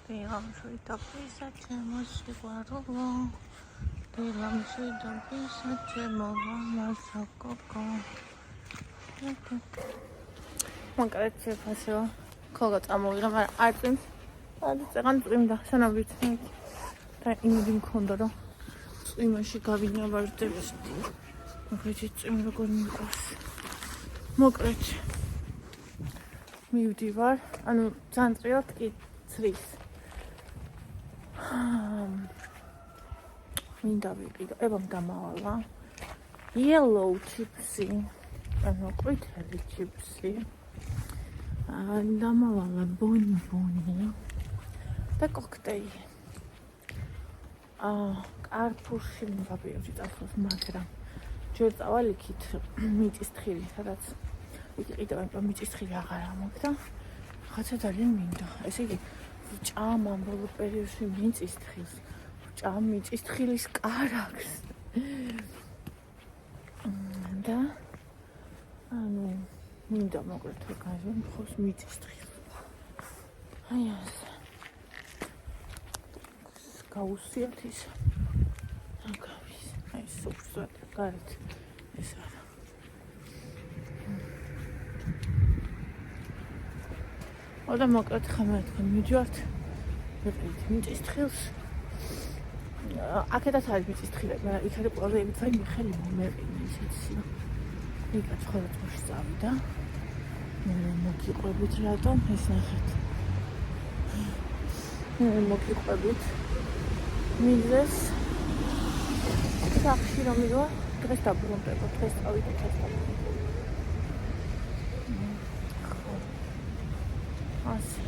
დილამშვიდ და პისა ჩემო სიყვარულო დილამშვიდ და პისა ჩემო მამასა კოკო მაგალითად შეფასება ქოგა წამოვიღე მაგრამ არ წვიმს არ წეღან წვიმდა სანავიცი და იმედი მქონდა რომ წვიმაში გავინავარდებს მაგალითად წვიმი როგორ მიყვარს მოკლედ მივდივარ ანუ ძალიან წრიად კი ცრის მინდა ვიყიდო ებამ დამავალა yellow chipsy ანუ ყვითელი chipsy დამავალა ბონიბონი და კოქტეილი კარფურში მივაბიევდი წახოს მაგრამ ჯერ წავალ იქით მიწის თხილი სადაც ვიყიდო იმიტომ მიწის თხილი აღარ ამოქ და ხაცა ძალიან მინდა ესე იგი ჭამ ამ ბოლო პერიოდში მიწის თხილს ჭამ მიწის თხილის კარაქს და ანუ მინდა მოკლედ მაგაზე მხოს მიწის თხილს აი ასე გაუსიათ ის აგავის აი სუფსად გარეთ ეს არა და მოკლედ ხამერეთქან მივდივართ ვიყიდით მიწის თხილს აქედაც არის მიწის თხილები მაგრამ იქ არის ყველაზე ემიცაი მიხელი მომეყინე ისეთი იქაც ხოლმე წავიდა მოგიყვებით რატომ ეს ნახეთ მოგიყვებით მიზეს სახში რომ მივა დღეს დაბრუნდება დღეს წავიდა დღეს დაბრუნდება ასე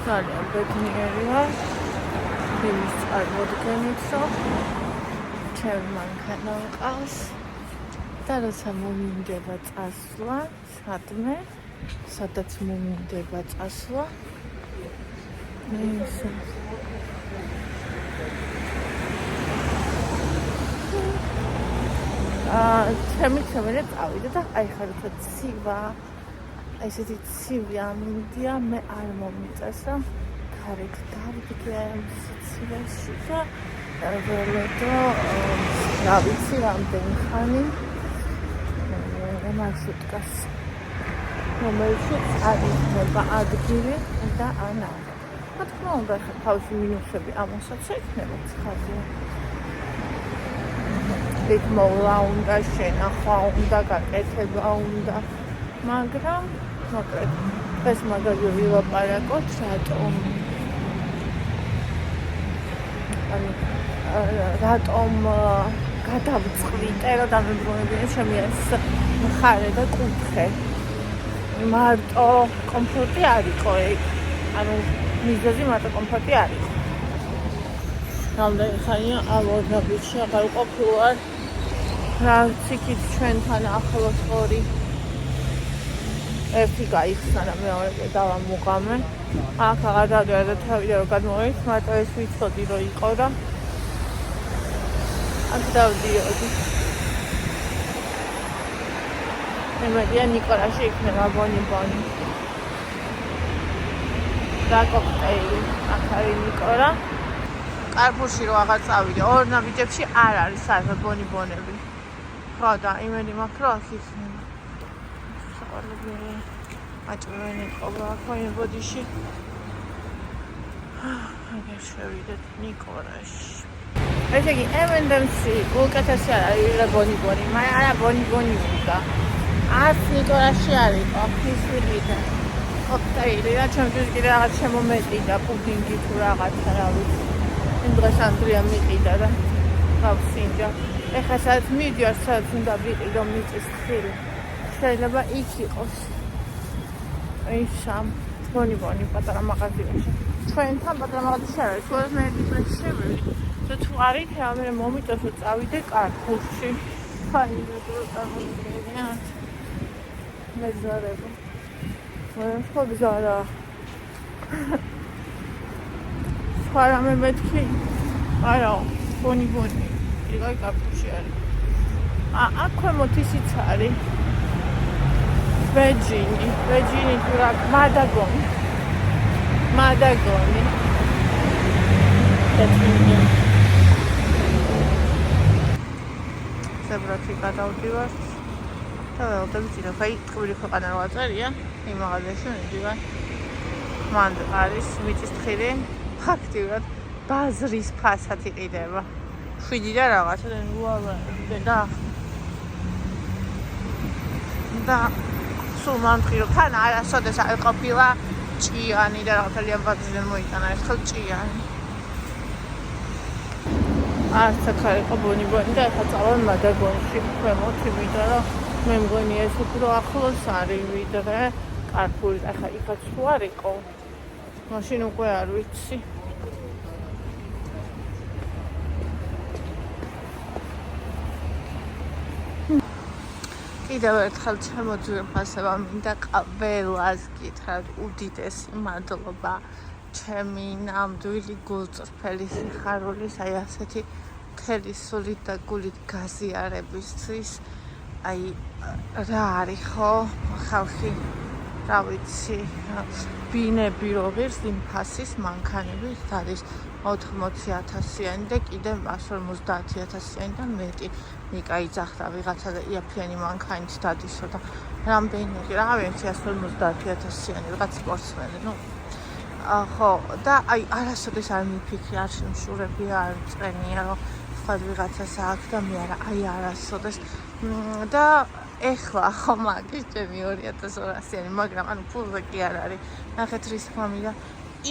ძალიან ბედნიერია იმის წარმოდგენით რომ ჩემ მანქანა მყავს და როცა მომინდება წასვლა სადმე სადაც მომინდება წასვლა ესე ჩემი წავიდა და აი ხარ თო ცივა ესეთი ცივი ამინდია მე არ მომიწეს რომ გარეთ დავდგე ცივაში და ველოდო რა ვიცი რამდენი ხანი მარშრუტკას რომელშიც აღიქმება ადგილი და ანა რა თქმა უნდა თავისი მინუსები ამასაც ექნება ცხადია მოვლა უნდა შენახვა უნდა გაკეთება უნდა მაგრამ მოკლედ ეს მაგალითად ვილაპარაკოთ რატომ გადავწყვიტე რომ დამებრუნებინა ჩემი ეს მხარე და კუთხე მარტო კომფორტი არ იყო ეგ ანუ მიზეზი მარტო კომფორტი არ იყო რამდენი ხანია ავორდაბიჩი აღარ ყოფილვარ რაც იქით ჩვენთან ახლოს ორი ერთი გაიხსნა და მეორე დავამუღამე აქ აღარ დავდივარ და თავიდან რომ გადმოვეც მარტო ეს ვიცოდი რომ იყო და აქ დავდიოდი იმედია ნიკოლაში იქნება ბონიბონი და კოქტეილი აქ არის ნიკოლა კარფურში რო აღარ წავიდე ორ ნაბიჯებში არ არის საერთოდ ბონიბონები ხო და იმედი მაქვს რომ აქ იქნება საყოველთაო აჭრენი ყოლა ხოლმე ბოდიში აგერ შევიდეთ ნიკოლაში ესე იგი M&M-ში უკეთესი არ არის ბონიბონი მაგრამ არა ბონიბონი უნდა არც ნიკოლაში არ იყო ის ვიყიდა კოქტეილი და ჩემთვის კიდე რაღაც შემომეტყიდა პუდინგი თუ რაღაცა რა ვიცი იმ დღეს ანდრია მიყიდა და გავსინჯა ეხლა სადაც მივდივარ სადაც უნდა ვიყიდო მიწის თხილი შეიძლება იქ იყოს ისამ ბონიბონი პატარა მაღაზიაში ჩვენთან პატარა მაღაზიაში არ არის ყველას მე ერთ შევიდე და თუ არის მე მომიწევს რომ წავიდე კარფურში ფაინი რო წავიდე მეზარება ხო გზარა სხვა რამე მეთქი არა ბონიბონი იგივე კარფურში არის აქვე მოთისიც არის ვეჯინი თუ რა მადაგონი ზებრათი გადავდივართ და ველოდები წინათ აი ტყუილი ქვეყანა რა წერია იმ მაღაზიაში მივდივარ მან არის მიწის თხილი ფაქტიურად ბაზრის ფასად იყიდება 7 და რაღაცა და სულ მანთქი რომ თან არასოდეს არ ყოფილა ჭიანი და რაღაცა ძალიან ბაზრიდან მოიტანა ერთხელ ჭიანი არც აქ არ იყო ბონი და ახლა წავალ მადაგონში ქვემოთ იმიტომ რომ მე მგონი ეს უფრო ახლოს არის ვიდრე კარფური ახლა იქაც თუ არ იყო მაშინ უკვე არ ვიცი კიდევ ერთხელ ჩემო ძვირფასებმა მინდა ყველას გითხრათ უდიდესი მადლობა ჩემი ნამდვილი გულწრფელი სიხარულის აი ასეთი მთელი სულით და გულით გაზიარებისთვის აი რა არის ხო ხალხი რა ვიცი ბინები რო ღირს იმ ფასის მანქანები არის 80,000-იანი და კიდე 150,000-იანი და მეტი ნიკა იძახდა ვიღაცა და იაფიანი მანქანით დადისო და რამდენი რა ვიცი 150,000-იანი რაღაც სპორტსმენი ნუ ხო და აი არასოდეს არ მიფიქრი არ შემშურები არ წენია რომ სხვა ვიღაცას აქვს და მე არა აი არასოდეს და ეხლა ხო მაგის ჩემი 2,200-იანი მაგრამ ანუ ფულზე კი არ არის ნახეთ რის ხმამი და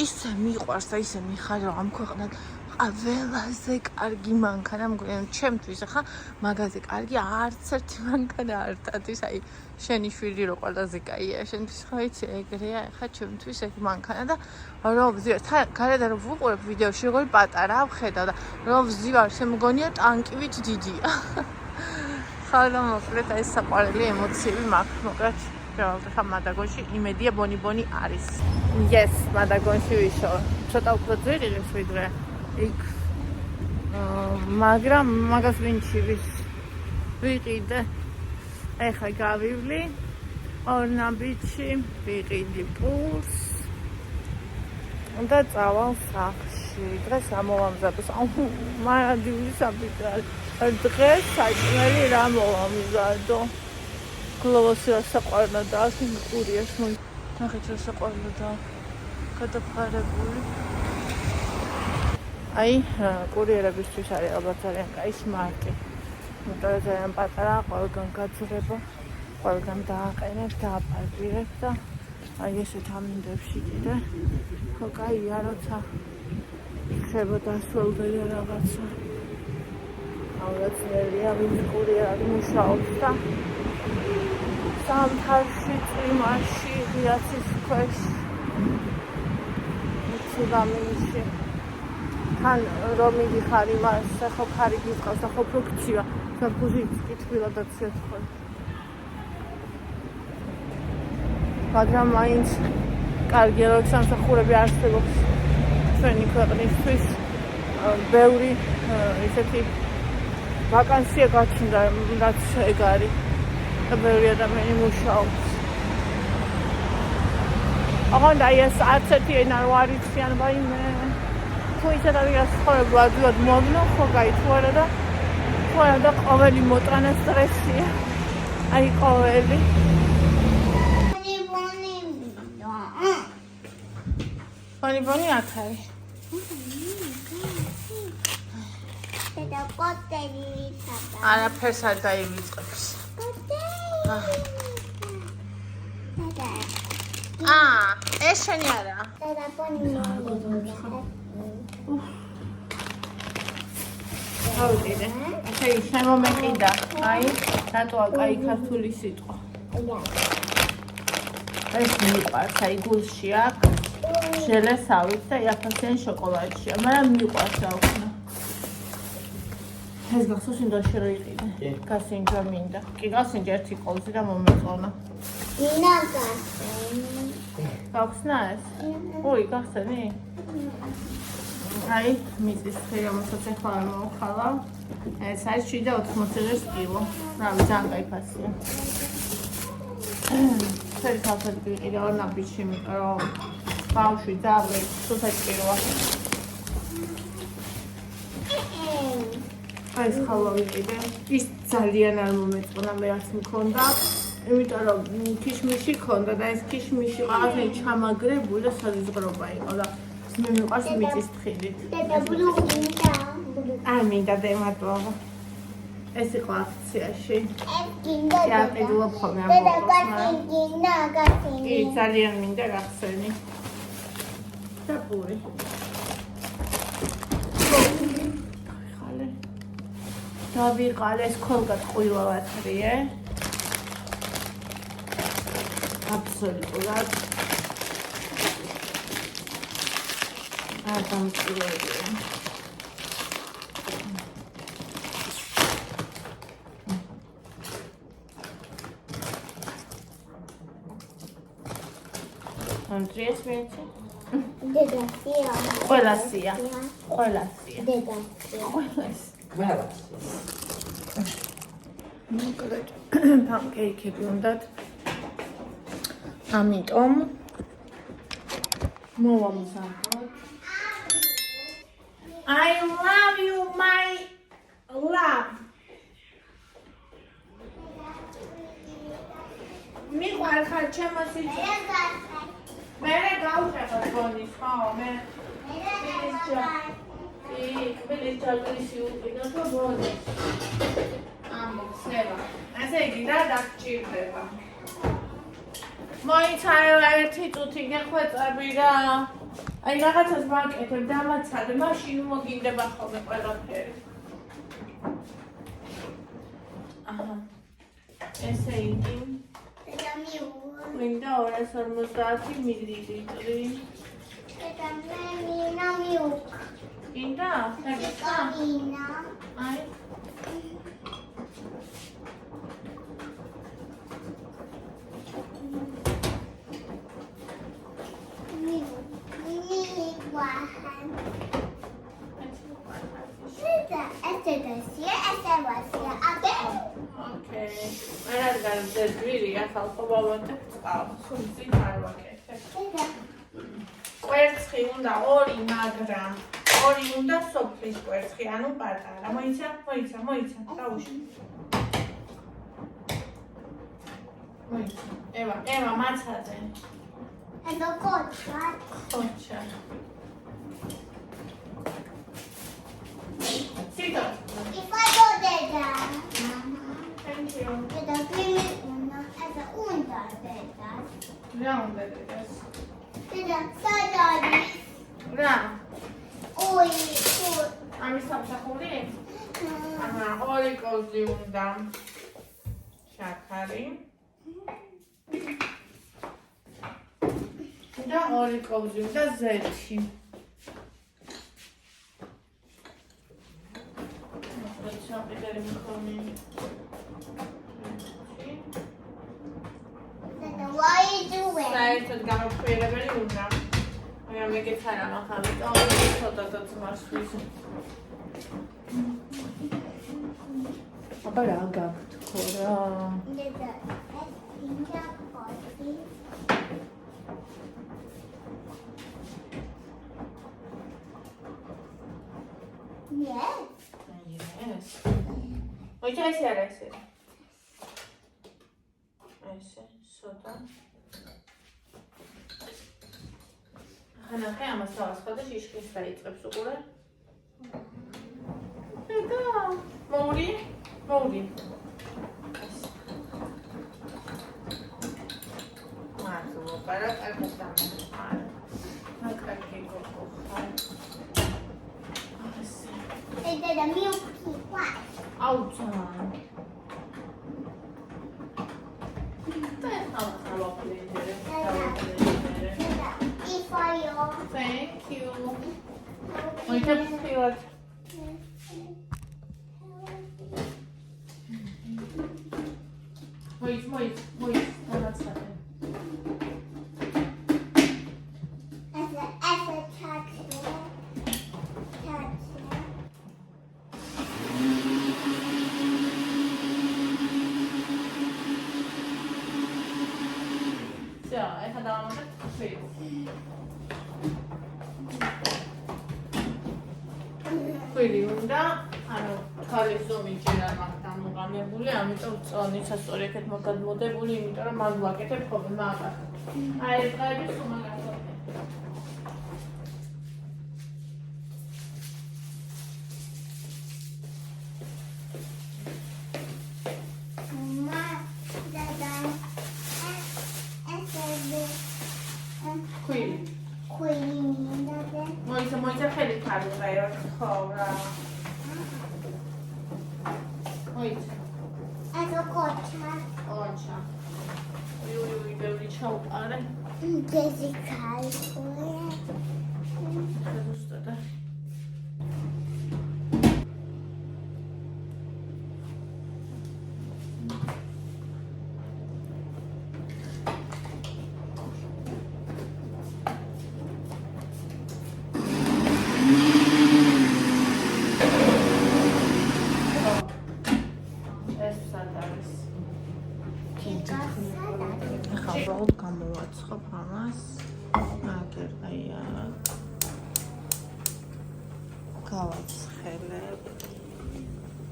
ისე მიყვარს და ისე მიხარ რომ ამ ქვეყნად ყველაზე კარგი მანქანა მგონი ჩემთვის ახლა მაგაზე კარგი არც ერთი მანქანა არ დადის აი შენი შვილი რო ყველაზე კაია შენთვის ხო იცი ეგრეა ახლა ჩემთვის ეგ მანქანა და რომ ვზივარ გარედან რომ ვუყურებ ვიდეოში როგორი პატარა ვხედავ და რომ ვზივარ შემგონია ტანკივით დიდია ხალხა მოკლედ აი საყვარელი ემოციები მაქვს მოკლედ რა მადაგონში იმედია ბონი არის yes მადაგონში ვიშო ცოტა უფრო ძვირი ვიდრე იქ მაგრამ მაგაზინში ვიყიდე ეხლა გავივლი ორნაბიჩი ვიყიდი პურს და წავალ სახლში დღეს ამოვამზადოს მარადიული საბიჭარი დღეს საჭმელი რა მოვამზადო გლოვოსი რა საყვარლა და აქ კურიერს ნახეთ რა საყვარლა და გადაფარებული აი კურიერებისთვის არის ალბათ ძალიან კაი სმარტი იმიტომ რომ ძალიან პატარა ყველგან გაძრება ყველგან დააყენებ დააპარკირებ და აი ესეთ ამინდებში კიდე ხო კაია როცა იქნება დასველდელი რაღაცა აუცილებლია ვინც კურიერი მუშაობს და სამთავში წვიმაში ღიაცის ქვეშ მიცივამინში თან რომ მიდიხარ იმას ხო ხარი გიყავს და ხო ფუნქცია საფუძით კითხვილა და ცეცხლი მაგრამ მაინც კარგია რომ სამსახურები არსებობს ჩვენი ქვეყნისთვის ბევრი ესეთი ვაკანსია გაჩნდა რაც ეგ არის და ბევრი ადამიანი მუშაობს აღარ და ეს არც ერთი ენა რო არის ან ვაიმე თუ ისეთ ადგილას ცხოვრება ადვილად მომნო ხო გაი თუ არა და ყოველი მოტანა სტრესია აი ყოველი ბონი აქ არის და კოტელი ვიწადა არაფერს არ დაივიწყებს ეს შენი არა და ბონი ავიდე ასე შემომეკიდა აი რატოა კაი ქართული სიტყვა ეს მიყვარს აი გულში აქვს ჟელესავით და იაფასიანი შოკოლადშია მაგრამ მიყვარს აუქნა ეს გახსოვს ინდოში რო იყიდე გასინჯა მინდა კი გასინჯა ერთი ყოლზი და მომეწონა ინა გახსნა ეს ოი გახსენი აი, მიწის ხე, რომელსაც ახლა არ მოვხალავ. ეს არის 780 კილო. რავი, ძალიან კაი ფასია. ფერი ხალხად ვიყიდა ნაბიჯში, იმიტომ რომ ბავშვი ძაღლი სულსაჭიროა. აი, ეს ხალვა ვიყიდე. ის ძალიან არ მომეწონა, მე რაც მქონდა. იმიტომ რომ ქიშმიში ქონდა და ეს ქიშმიში ყავი ჩამაგრებული და საზღრობა იყო და მე მიყვარს მიწის თხილით. მინდა დემატოვა. ეს იყო აქციაში. შეაყიდულობ ხოლმე ამ ბოლოს. კი, ძალიან მინდა გახსენი. და პური. დავიყალე ეს ქოლგად ყვილავათრიე. აბსოლუტურად. დამწულებია. Andreas მეცი? დედასია. ყველასია. დედასია. მოკლედ პანკეიკები უნდათ. ამიტომ მოვამზადოთ. I love you my love. მიყვარ ხარ ჩემოსიც. მე გავხეხო გონის, ხო, მე. კბილის ჯაგრისი უყიდო და გონის. ამოხსნება. ასე იგი რა დაგჭირდება. მოიცადა ერთი წუთი გეხვეწები რა. აი რაღაცას ვაკეთებ, დამაცადე, მაშინ მოგინდება ხოლმე ყველაფერი. აჰა. ესე იგი. მინდა 250 მილილიტრი. მინდა? აი. არ განძერვირია ხალხო ბავშვებს წყალს, სულ არ ვაკეთებ. კვერცხი უნდა 2, მაგრამ 2 უნდა სოფლის კვერცხი, ანუ პატარა. მოიცა, დაუშვი. მოიცა. ევა, მაცადე. Это кочка. Хоча. Сито. И файдодеда. Thank you. Это примерно, это унтардеда. Rounded. Это сададис. Რა. Ой, ой. ამის სამსახური? აჰა, 2 კოზი უნდა. შაქარი. და 2 კოვზი და ზეთი. მოკლედ შამპიდერი მქონი. What are you doing? საერთოდ გამოქვეყნებელი უნდა. მე ამეგეც არა მახავი. ცოტა ძმასთვის. აბა რა გაქვთქო რა. Deda, это кофе. Yes. Yes. მოიცა ესე არა ესე. ესე, სოდა. ხანახე ამას დავასხვა და შიშკის დაიწყებს უყურე. და მოური. მარტო მოკარა კარგი დამახარ. კარგი გოგო ხარ. Это the milky white. Outside. If I Thank you. Moita pilat. Moit. Namaste. as a taxi. ხოჭა, ეხლა დავამატებ ხილს. ხილი უნდა, ანუ თვალის ზომი ჯერ არ მაქვს დამოყამებული, ამიტომ წონიცა სწორი აქეთ მოგადმოდებული, იმიტომ რომ მაგ ვაკეთებ ხოლმე მაგას. აი ეს დღეები სულ მაგას ვაკეთებ. მოიცა ხელით არ უყერო ხო რა. მოიცა. Eso cocha. ოჩა. იუი ბევრი ჩაუყარე. Jessica. ზუსტად. გამოვაცხობ ამას. აგერ აი გავაცხელებ.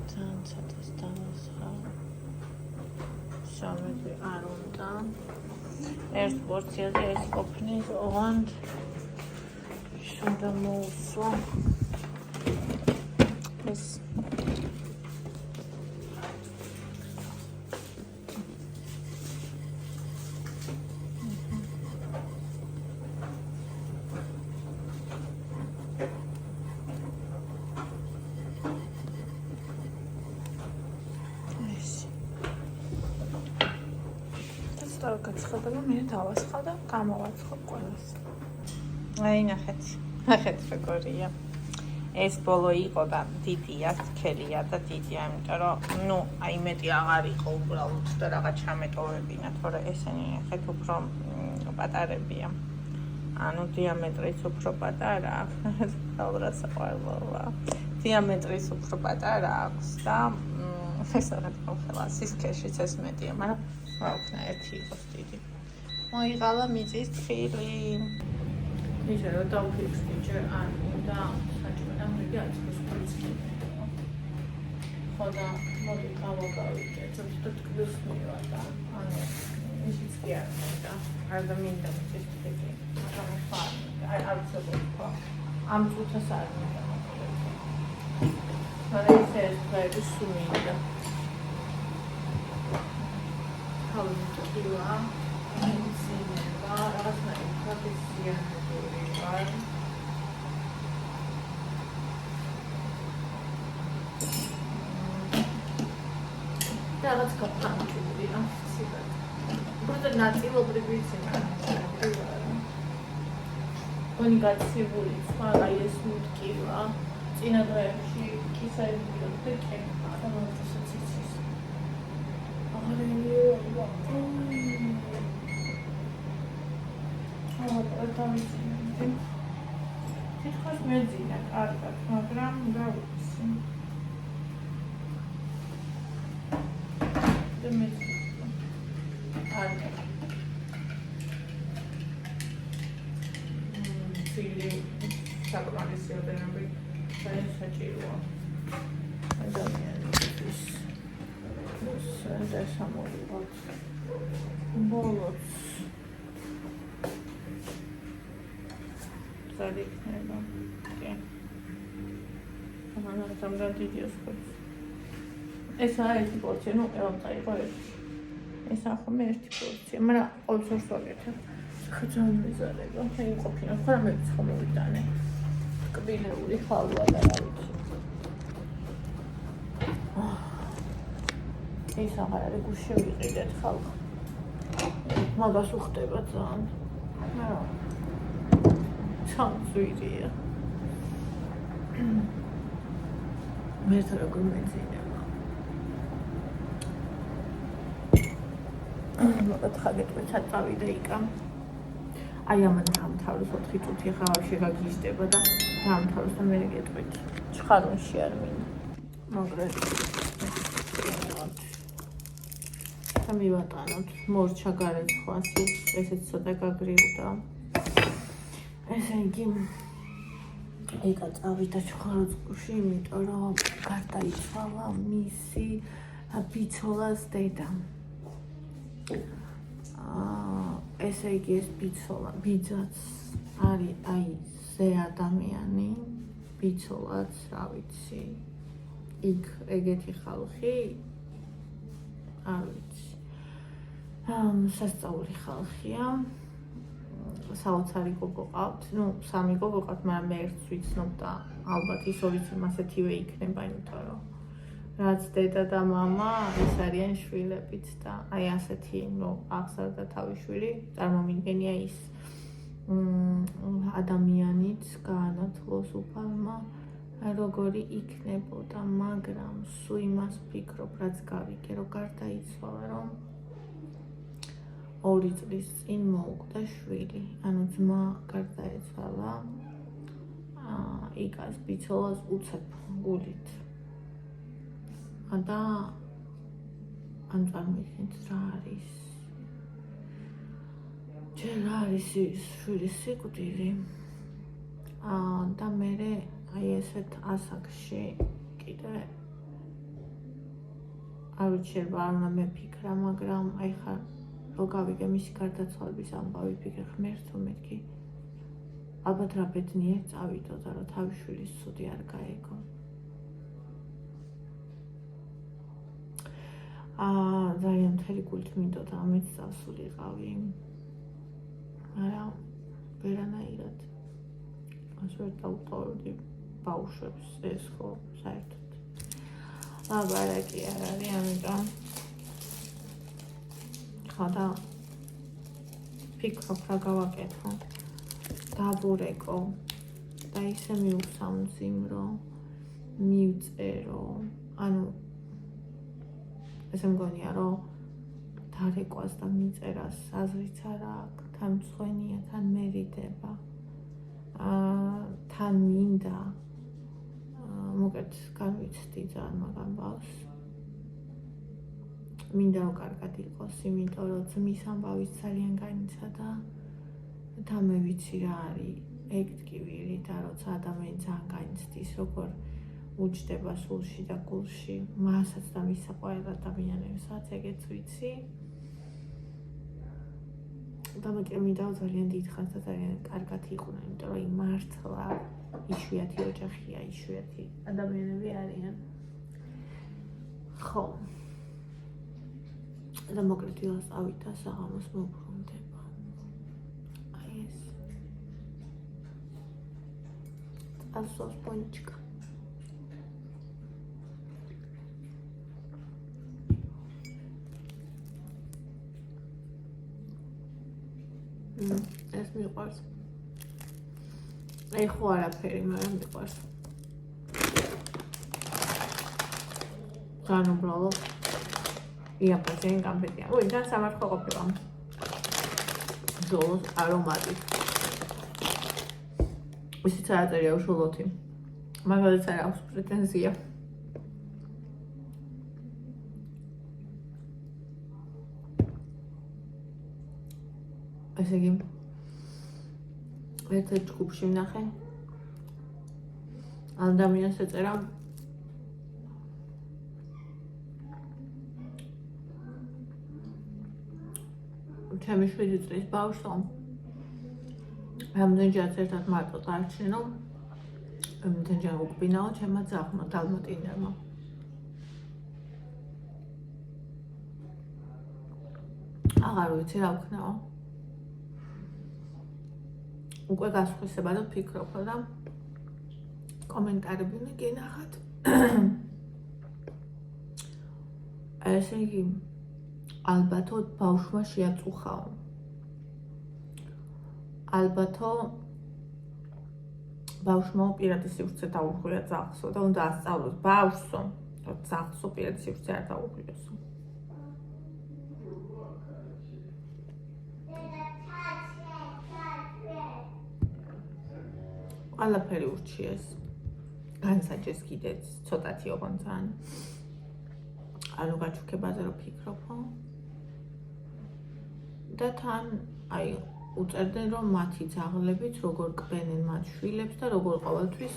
თან ცოტას დავასხავ. სამედი არ უნდა. ერთ პორციაზე ეს ყოფნის ოღონდ უნდა მოუსვა. ეს გაცხადება მე დავასხავ და გამოვაცხობ ყველას. აი ნახეთ როგორია. ეს ბოლო იყო და დიდია, სქელია და დიდია, იმიტომ რომ ნუ აი მეტი აღარ იყო უბრალოდ და რაღაც ჩამეტოვებინა, თორე ესენი ნახეთ უფრო პატარებია. ანუ დიამეტრიც უფრო პატარა აქვს, თავბრას საყვარლოა. დიამეტრიც უფრო პატარა აქვს და ეს რაღაც ხოლმე სისქეშიც ეს მეტია, მაგრამ ვაუქნა ერთი იყოს დიდი. მოიღალა მიწის თხილი. ისე რომ დავფიქსდი ჯერ არ უნდა საჭმელად მიგე აწყოს პოლიცია. ხო და მოდი გავაკეთე, ცოტა ტკბილს მივა და ანუ ისიც კი არ მინდა. არ დამინდა მიწის თხილი. მაგრამ ხარ არ ვიცოდი ამ წუთას არ მინდა. მაგრამ ეს დღეები სულ მინდა. Halbukiwa, sinema, razne profesjonalne var. Teraz kaplanczyli, no, super. Burada ნაწილობრივი სიმართლეა. კონიგაციებული სხვა ეს მუტკივა. წინა დღეებში კისერები და კექა და მოწესიც იცის. თითქოს მეძინა კარგად, მაგრამ გავიცი. და მეძინა. არა. ცილი საკმარისი ოდენები საჭიროა. ადამიანის და სამოვიღოთ ბოლოს ზადიქნება კი ამან რამდენ დიდიოს ხოც ესაა ერთი პორცია ნუ ელთა იყო ერთი ეს ახლა ერთი პორცია მაგრამ ყოველთვის ვაკეთებ ხა ძალიან მიზარება აი ყოფინა ხო რამე ხომოვიტანე კბილეული ხალვა და რა ვიცი ეს აღარ არის გუშინ ვიყიდეთ ხალხ. მაგას უხდება ძალიან. ჩამწვირია. მე თორე როგორ მეძინება. მაგათ ხაგეთქვი ჩაწავიდა იქამ. აი ამან დამთავროს 4 წუთი ხავში გაგიზდება და დამთავროს და მე გეტყვით. ჩხარუნში არ მინდა. მაგრად და მივატანოთ. მორჩა გარეცხვას ის, ესეც ცოტა გაგრიუდა. ესე იგი ეკა წავიდა ჩხაროწყუში, იმიტომ რომ გარდაიცვალა მისი ბიცოლას დედა. ესე იგი ეს ბიძაც არის აი ზე ადამიანი, ბიცოლაც, რა ვიცი. იქ ეგეთი ხალხი არ ვიცი. სასწაული ხალხია. საოცარი გოგო ყავთ. ნუ სამი გოგო ყავთ, მაგრამ მე ერთს ვიცნობ და ალბათ ის ორიც ასეთივე იქნება, იმიტომ რომ რაც დედა და მამა ეს არიან შვილებიც და აი ასეთი ნუ აღზარდა თავის შვილი, წარმომიდგენია ის ადამიანიც გაანათლოს უფალმა როგორი იქნებოდა, მაგრამ სულ იმას ვფიქრობ, რაც გავიგე, რომ გარდაიცვალა, რომ 2 წლის წინ მოუკვდა შვილი, ანუ ძმა გარდაეცვალა იკას ბიცოლას უცებ გულით. და ან წარმოვიდგინეთ რა არის. ჯერ რა არის შვილის სიკვდილი და მე აი ესეთ ასაკში კიდე არ ვიცი რა უნდა მეფიქრა, მაგრამ აი ხარ რო გავიგე მისი გარდაცვალების ამბავი ვფიქრე ღმერთო მეთქი ალბათ რა ბედნიერ წავიდოდა რომ თავის შვილის ცუდი არ გაეგო. ძალიან მთელი გულით მინდოდა ამით წავსულიყავი, მაგრამ ვერანაირად ასე დავტოვდი ბავშვებს ეს ხო საერთოდ ლაბარაკი არ არის, ამიტომ ხოდა ფიქრობ რა გავაკეთო, დავურეკო და ისე მივსამძიმრო, მივწერო, ანუ ესე მგონია რომ დარეკვას და მიწერას აზრიც არ აქვს, თან მწვენია, თან მერიდება, თან მინდა მოკეთ განვიცდი ძალიან მაგ ამბავს. მინდა რომ კარგად იყოს, იმიტომ რომ ძმის ამბავიც ძალიან განიცადა და მე ვიცი რა არის ეგ ტკივილი და როცა ადამიანი ძალიან განიცდის, როგორ უჯდება სულში და გულში, მასაც და მის საყვარელ ადამიანებსაც, ეგეც ვიცი. და მე მინდა ძალიან დიდხანს და ძალიან კარგად იყვნენ, იმიტომ რომ მართლა იშვიათი ოჯახია, იშვიათი ადამიანები არიან. ხო. და მოკლედ დილას წავიდა საღამოს მოუბრუნდება. აი ეს. ასოს პონჩკა. ეს მიყვარს. აი ხო არაფერი, მაგრამ მიყვარს. ძალიან უბრალოდ იაფოჩენ გამბედია. ой, ძალიან სამართლა ყოფილა. ძოლოს არომატი. ისიც არ აწერია უშუალოთი. მაგალითად არ აქვს პრეტენზია. ესე იგი ერთ-ერთ ჯგუფში ვნახე ადამიანს ეწერა ჩემი 7 წლის ბავშვო რამდენჯერაც ერთად მარტო წარჩინო, რამდენჯერ უკბინაო ჩემმა ძაღლმა დალმატინერმა. აღარ ვიცი რა ვქნაო. უკვე გასხვისება და ფიქრობ და კომენტარები უნდა გენახათ. ესე იგი ალბათო ბავშვმა შეაწუხაო. ალბათო ბავშვმა პირადი სივრცე დაუხვია ძაღლსო და უნდა ასწავლოს ბავშვსო, რომ ძაღლსო პირადი სივრცე არ დაუხვიოსო. ყველაფერი ურჩიეს, განსაჯეს კიდეც, ცოტათი ოღონდ ძალიან. ანუ გაჩუქებაზე რომ ფიქრობო, და თან აი უწერდნენ რომ მათი ძაღლებით როგორ კბენენ მათ შვილებს და როგორ ყოველთვის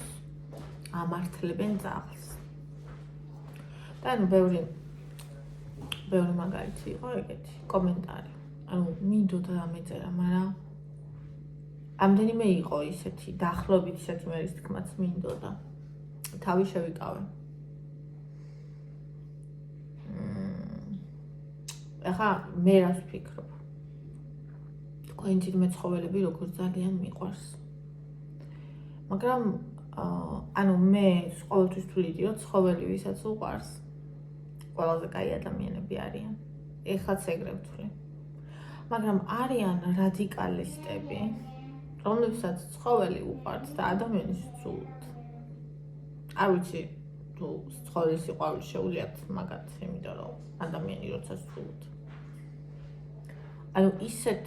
ამართლებენ ძაღლს. და ანუ ბევრი მაგალითი იყო ეგეთი კომენტარი. ანუ მინდოდა ამეწერა, მაგრამ ამდენიმე იყო ისეთი დაახლოებით ისეთი მერის თქმაც მინდოდა. თავი შევიკავე. ახლა მე რას ვფიქრობ? თქვენ თითქმის ცხოველები როგორ ძალიან მიყვარს. მაგრამ ანუ მე ყოველთვის ვთვლიდი რომ ცხოველი ვისაც უყვარს ყველაზე კაი ადამიანები არიან. ეხლაც ეგრე ვთვლი. მაგრამ არიან რადიკალისტები, რომლებსაც ცხოველი უყვართ და ადამიანის ცუდ. არ ვიცი თუ ცხოველის სიყვარული შეუძლიათ მაგათ, იმიტომ რომ ადამიანი როცა ცუდ. ანუ ისეთ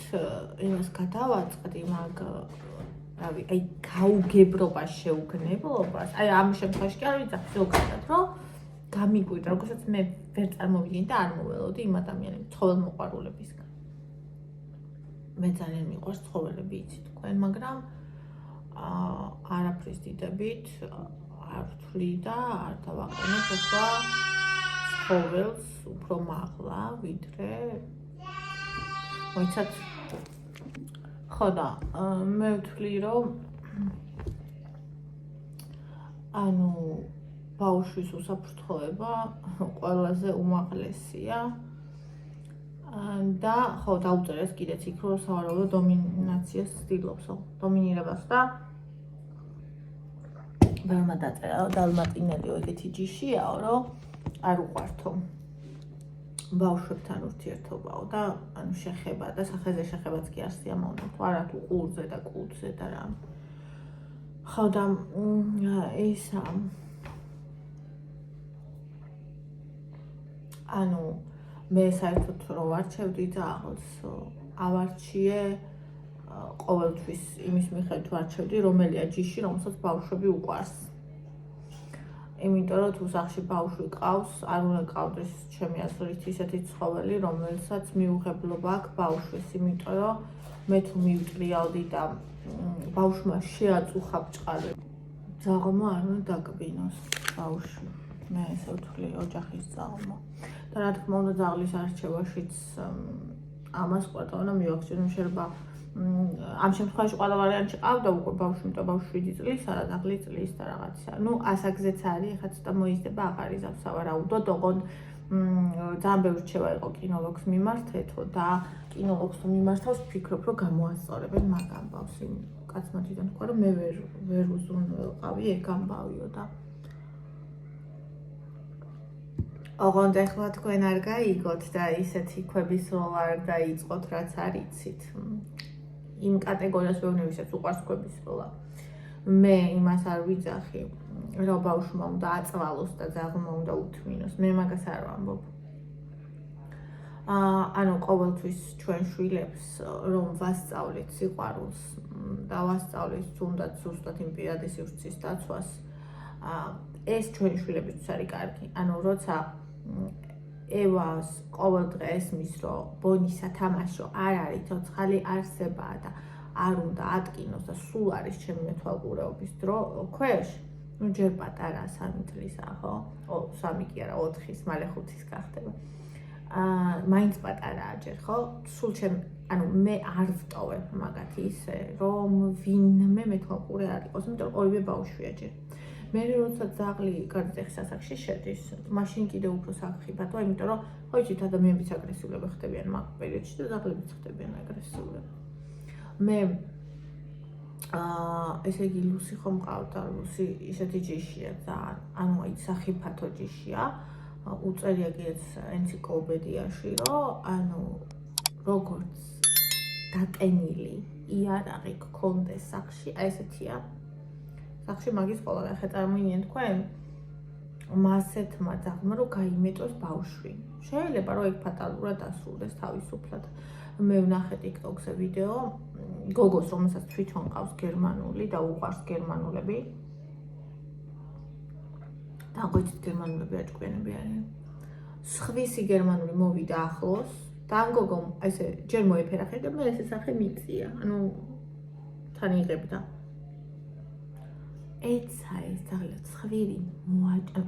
იმას გადავაწყდი მაგ რავი, აი გაუგებრობას, შეუგნებლობას. აი ამ შემთხვევაში კი არ ვიცი ზოგადად, რომ გამიგვიდა, როგორცაც მე ვერ წარმოვიდგინე და არ მოველოდი იმ ადამიანებს, ცხოველმოყვარულებისგან. მე ძალიან მიყვარს ცხოველები, იცით თქვენ, მაგრამ არაფრის დიდებით არ ვთვლი და არ დავაყენებ ახლა ცხოველს უფრო მაღლა, ვიდრე მოიცათ. ხო და მე ვთვლი რომ ანუ ბავშვის უსაფრთხოება ყველაზე უმაღლესია და ხო დაუწერეს კიდეც იქ რომ სავარაუდოდ დომინაციას ცდილობს, დომინირებას და ბევრმა დაწერა დალმატინელიო ეგეთი ჯიშიაო რომ არ უყვართო ბავშვებთან ურთიერთობაო და ანუ შეხება და სახეზე შეხებაც კი არ სიამოვნებო, არა თუ ყურზე და კუდზე და რა. ხო და ის ანუ მე საერთოდ რო ვარჩევდი ძაღლს, ავარჩიე ყოველთვის იმის მიხედვით ვარჩევდი, რომელია ჯიში, რომელსაც ბავშვები უყვარს. იმიტომ რომ თუ სახლში ბავშვი ყავს, არ უნდა ყავდეს ჩემი აზრით ისეთი ცხოველი, რომელსაც მიუღებლობა აქვს ბავშვის, იმიტომ რომ მე თუ მივტრიალდი და ბავშვმა შეაწუხა ბჭყალები, ძაღლმა არ უნდა დაკბინოს ბავშვი. მე ესე ვთვლი ოჯახის ძაღლმა. და რა თქმა უნდა ძაღლის არჩევაშიც ამას ყვეტავნა მივაქციონე შეიძლება ამ შემთხვევაში ყველა ვარიანტი ყავდა უკვე ბავშვი და ბავშვი 7 წლისა და ძაღლი წლის და რაღაცა. ნუ ასაგზეც არის, ეხლა ცოტა მოიზრდება, აღარ იზავს სავარაუდოდ, ოღონდ ძალიან ბევრი რჩევა იყო კინოლოგს მიმართეთო და კინოლოგს თუ მიმართავს ვფიქრობ რომ გამოასწორებენ მაგ ამბავს. იმ კაცმა თვითონ თქვა რომ მე ვერ უზრუნველყავი ეგ ამბავიო და ოღონდ ეხლა თქვენ არ გაიგოთ და ისეთი ქვების როლ არ დაიწყოთ, რაც არ იცით. იმ კატეგორიას ბევრი ვისაც უყვარს ქვების როლა. მე იმას არ ვიძახი, რომ ბავშვმა უნდა აწვალოს და ძაღლმა უნდა უთმინოს. მე მაგას არ ვამბობ. ანუ ყოველთვის ჩვენ შვილებს რომ ვასწავლით სიყვარულს და ვასწავლით თუნდაც ზუსტად იმ პირადი სივრცის დაცვას, ეს ჩვენი შვილებისთვის არის კარგი. ანუ როცა ევას ყოველ დღე ესმის რომ ბონი სათამაშო არ არის, ცოცხალი არსებაა და არ უნდა ატკინოს და სულ არის ჩემი მეთვალყურეობის დრო ქვეშ, ნუ ჯერ პატარა 3 წლისა, ხო? 3 კი არა, 4-ის, მალე 5-ის გახდება. მაინც პატარაა ჯერ, ხო? სულ ჩემ, ანუ მე არ ვტოვებ მაგათი ისე, რომ ვინმე მეთვალყურე არ იყოს, იმიტომ რომ ორივე ბავშვია ჯერ. მე როცა ძაღლი გარდაიხის სასახლეში შედის, მაშინ კიდევ უფრო საფრთხებადო, იმიტომ რომ ხო იცით ადამიანებიც აგრესიულები ხდებიან მაგ პერიოდში და ძაღლებიც ხდებიან აგრესიულები. მე ესე იგი ლუსი ხომ მყავდა, ლუსი ისეთი ჯიშია ძალიან, ანუ აი სახიფათო ჯიშია, უწერია კიდეც ენციკლოპედიაში, რომ ანუ როგორც დატენილი იარაღი გქონდეს სახლში, აი ესეთია. სახლში მაგის ყოლა და ხე წარმოიდგინეთ თქვენ მასეთმა ძაღლმა რომ გაიმეტოს ბავშვი. შეიძლება რომ ეგ ფატალურად დასრულდეს თავისუფლად. მე ვნახე TikTok-ზე ვიდეო გოგოს, რომელსაც თვითონ ყავს გერმანული და უყვარს გერმანულები. და გოჩით გერმანულები აჭკვიანები არიან. სხვისი გერმანული მოვიდა ახლოს და ამ გოგომ ესე ჯერ მოეფერახე და მე ესე სახე მიწია. ანუ თან იღებდა. ეცა ეს ძალიან ცხვირი მოაჭა.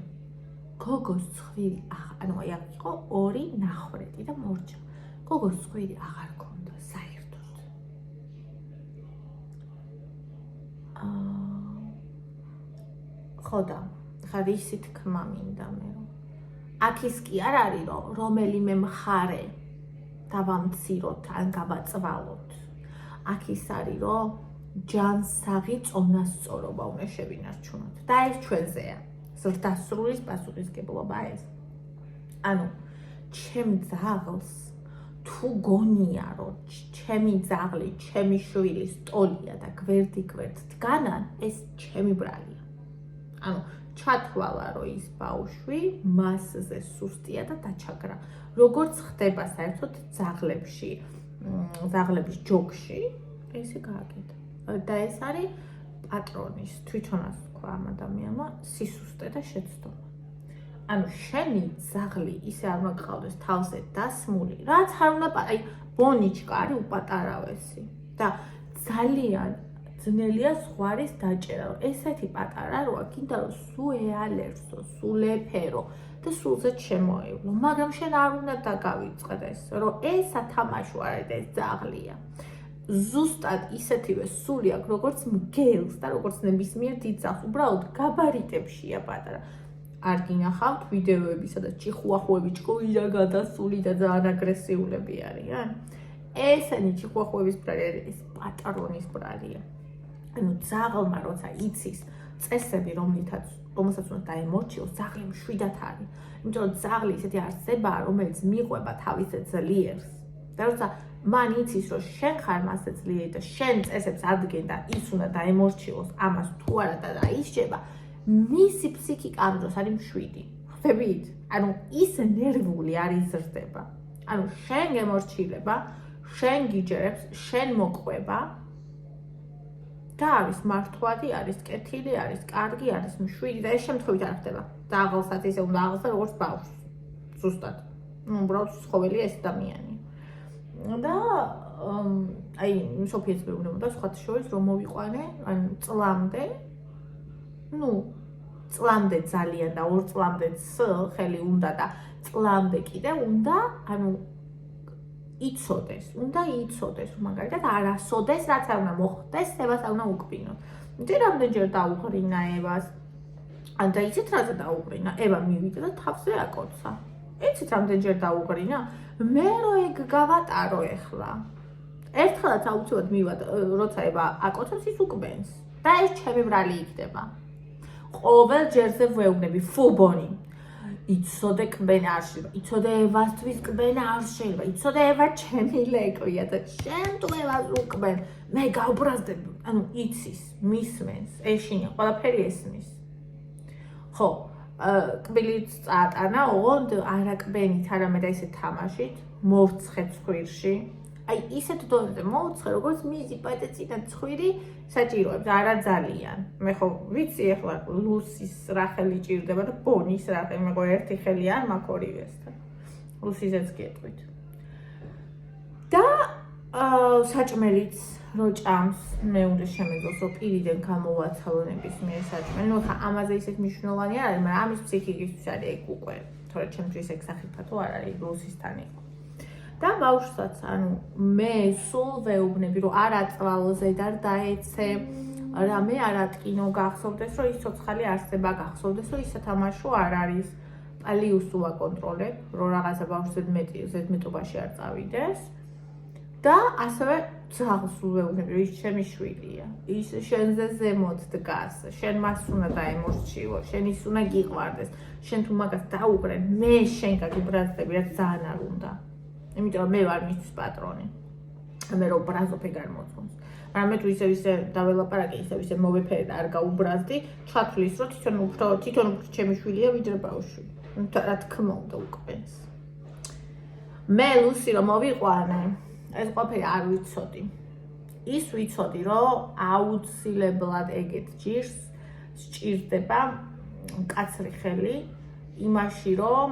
გოგოს ცხვირი ანუ აი აქ იყო 2 ნახვრეთი და მორჩა. გოგოს ცხვირი აღარ ქონდა საერთოდ. ხოდა ხარ ისი თქმა მინდა მე რომ აქ ის კი არ არის რომ რომელიმე მხარე დავამციროთ ან გავაწვალოთ. აქ ის არის რომ ჯანსაღი წონასწორობა უნდა შევინარჩუნოთ და ეს ჩვენზეა. ზრდასრულის პასუხისგებლობა ეს. ანუ ჩემ ძაღლს თუ გონია რომ ჩემი ძაღლი, ჩემი შვილი სტოლია და გვერდი დგანან, ეს ჩემი ბრალია. ანუ ჩათვალა რომ ის ბავშვი მასზე სუსტია და დაჩაგრა. როგორც ხდება საერთოდ ძაღლების ჯოგში, ესე გააკეთა. და ეს არის პატრონის თვითონაც თქვა ამ ადამიანმა სისუსტე და შეცდომა. ანუ შენი ძაღლი ისე არ უნდა გყავდეს თავზე დასმული, რაც არ უნდა აი ბონიჩკა არის უპატარავესი და ძალიან ძნელია ზღვარის დაჭერა, რომ ესეთი პატარა როა გინდა რომ სულ ეალერსო, სულ ეფერო და სულზეც შემოევლო, მაგრამ შენ არ უნდა დაგავიწყდე ეს, რომ ეს ათამაშო არის და ეს ძაღლია. ზუსტად ისეთივე სული აქვს, როგორც მგელს და როგორც ნებისმიერ დიდ ძაღლს, უბრალოდ გაბარიტებშია პატარა. არ გინახავთ ვიდეოები, სადაც ჭიხუახუები ჭკუიდან გადასული და ძალიან აგრესიულები არიან? ესენი ჭიხუახუების ბრალი არის, ეს პატრონის ბრალია. ანუ ძაღლმა როცა იცის წესები, რომელსაც უნდა დაემორჩიოს, ძაღლი მშვიდად არის. იმიტომ რომ ძაღლი ისეთი არსებაა, რომელიც მიყვება თავის ძლიერს. და როცა მან იცის, რომ შენ ხარ მასზე ძლიერი და შენ წესებს ადგენ და ის უნდა დაემორჩიოს ამას თუ არა და დაისჯება, მისი ფსიქიკა ამ დროს არის მშვიდი. ხვდებით? ანუ ის ნერვული არ იზრდება. ანუ შენ გემორჩილება, შენ გიჯერებს, შენ მოყვება და არის მართვადი, არის კეთილი, არის კარგი, არის მშვიდი და ეს შემთხვევით არ ხდება. ძაღლსაც ისე უნდა აღზრდა როგორც ბავშვს. ზუსტად. უბრალოდ ცხოველია ეს ადამიანი. და აი სოფიას მეუბნებოდა სხვათა შორის რომ მოვიყვანე ან წლამდე წლამდე ძალიან და 2 წლამდეც ხელი უნდა და წლამდე კიდე უნდა ანუ იცოდეს მაგალითად არასოდეს რაც არ უნდა მოხდეს ევას არ უნდა უკბინოს. მე რამდენჯერ დაუღრინა ევას ან და იცით რაზე დაუღრინა? ევა მივიდა და თავზე აკოცა. იცით რამდენჯერ დაუღრინა? მე რო ეგ გავატარო ეხლა. ერთხელაც აუცილებლად მივიდა, როცა ევა აკოცებს ის უკბენს. და ეს ჩემი ბრალი იქნება. ყოველ ჯერზე ვეუბნები ფუბონი. იცოდე კბენა არ შეიძლება. იცოდე ევასთვის კბენა არ შეიძლება. იცოდე ევა ჩემი ლეკვია და შენ თუ ევას უკბენ, მე გავბრაზდებ. ანუ იცის, მისმენს, ეშინია, ყველაფერი ესმის. ხო, კბილიც წაატანა, ოღონდ არაკბენით, არამედ ისე თამაშით, მოვცხე ცხვირში. აი ისეთ დონეზე მოვცხე, როგორც მიზი პატეცი და ცხვირი საჭიროებს, არა ძალიან. მე ხო ვიცი ახლა ლუსის რახელი ჭირდება და ბონის რახელი, მე ხო ერთი ხელი არ მაქვს ორივესთან. ლუსიზეც გეტყვით. და საჭმელიც რო ჭამს, მე უნდა შემეძლოს, რომ პირიდან გამოვაცალო ნებისმიერ საჭმელი. ნუ ხა ამაზე ისეთ მნიშვნელოვანი არ არის, მაგრამ ამის ფსიქიკისთვის არის ეგ უკვე, თორე ჩემთვის ეგ სახიფათო არ არის ლუსისთან იყო. და ბავშვსაც, ანუ მე სულ ვეუბნები, რომ არ აწვალო ზედარ დაეცე, რამე არ ატკინო, გახსოვდეს, რომ ის ცოცხალი არსება, გახსოვდეს, რომ ის სათამაშო არ არის. პალიუს უაკონტროლებ, რომ რაღაცა ბავშვს ზედმეტობაში არ წავიდეს. და ასევე ძაღლს ვეუბნები, რომ ის ჩემი შვილია. ის შენზე ზემოთ დგას, შენ მას უნდა დაემორჩილო, შენ ის უნდა გიყვარდეს, შენ თუ მაგას დაუყრე, მე შენ გაგიბრაზდები, რაც ძალიან არ უნდა. იმიტომ რომ მე ვარ მისთვის პატრონი. მე რო ბრაზობ ეგ არ მოწონს. მაგრამ მე თუ ისე დაველაპარაკე, ისე მოვეფერე და არ გაუბრაზდი, ჩათვლის რომ თვითონ უფრო ჩემი შვილია ვიდრე ბავშვი. რა თქმა უნდა უკბენს. მე ლუსი რომ მოვიყვანე, ეს ყველაფერი არ ვიცოდი. ის ვიცოდი, რომ აუცილებლად ეგეთ ჯირს სჭირდება მკაცრი ხელი იმაში, რომ